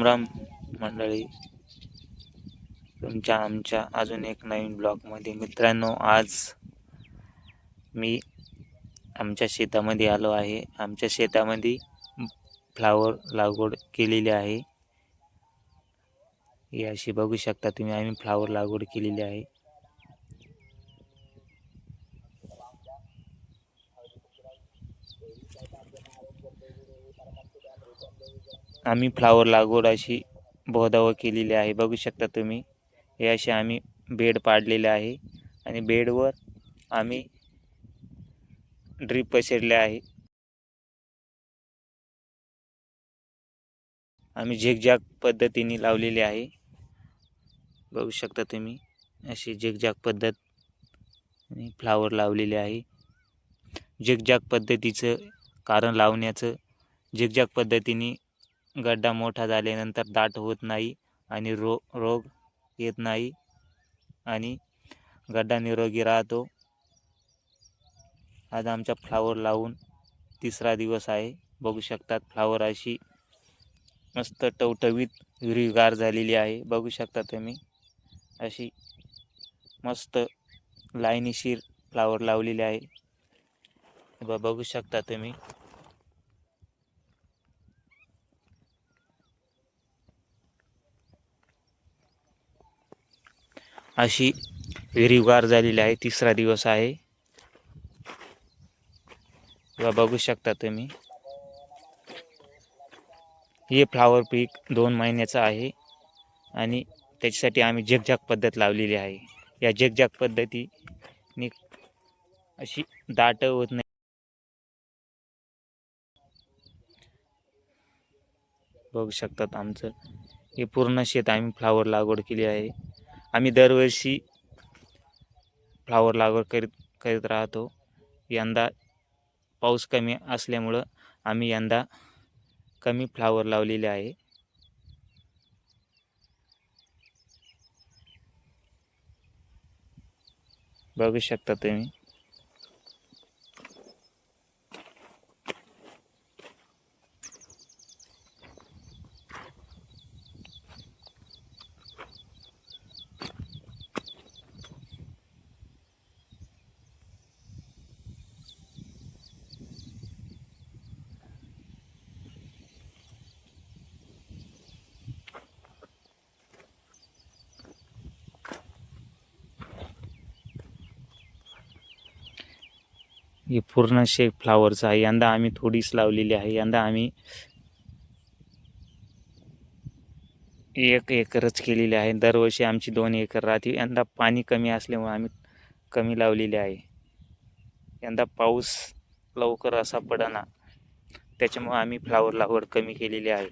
राम मंडळी, तुमच्या आमच्या अजून एक नवीन ब्लॉगमध्ये. मित्रांनो, आज मी आमच्या शेतामध्ये आलो आहे. आमच्या शेतामध्ये फ्लावर लागवड केलेली आहे. ही अशी बघू शकता तुम्ही, आम्ही फ्लावर लागवड केलेली आहे. आम्ही फ्लावर लागवड अशी बहुधाव केलेली आहे. बघू शकता तुम्ही, हे असे आम्ही बेड पाडलेले आहे आणि बेडवर आम्ही ड्रीप पसरले आहे. आम्ही झिगझॅग पद्धतीने लावलेले आहे. बघू शकता तुम्ही, अशी झिगझॅग पद्धत आणि फ्लावर लावलेले आहे. झिगझॅग पद्धतीचं कारण लावण्याचं, झिगझॅग पद्धतीने गड्डा मोठा झाल्यानंतर दाट होत नाही आणि रोग येत नाही आणि गड्डा निरोगी राहतो. आज आमचा फ्लावर लावून तिसरा दिवस आहे. बघू शकतात, फ्लावर अशी मस्त टवटवीत हिरवीगार झालेली आहे. बघू शकता तुम्ही, अशी मस्त लाईनीशीर फ्लावर लावलेली आहे. बघू शकता तुम्ही, अशी हिरवीगार झालेली आहे. तिसरा दिवस आहे. बघू शकता तुम्ही, हे फ्लावर पीक 2 महिन्याचं आहे आणि त्याच्यासाठी आम्ही झिगझॅग पद्धत लावलेली आहे. या झिगझॅग पद्धतीने अशी दाट होत नाही. बघू शकतात, आमचं हे पूर्ण शेत आम्ही फ्लावर लागवड केली आहे. आम्ही दरवर्षी फ्लावर लागवड करीत राहतो. यंदा पाऊस कमी असल्यामुळं आम्ही यंदा कमी फ्लावर लावलेले आहे. बघू शकता तुम्ही, हे पूर्ण शेत फ्लावरचं आहे. यंदा आम्ही थोडीच लावलेली आहे. यंदा आम्ही 1 एकरच केलेली आहे. दरवर्षी आमची 2 एकर राहते. यंदा पाणी कमी असल्यामुळे आम्ही कमी लावलेली आहे. यंदा पाऊस लवकर असा पडेना, त्याच्यामुळे आम्ही फ्लावर लागवड कमी केलेली आहे.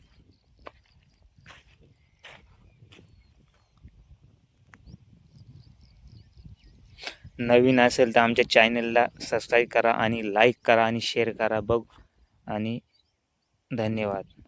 नवीन असेल तर आमच्या चॅनलला सबस्क्राईब करा आणि लाईक करा आणि शेअर करा. आणि धन्यवाद.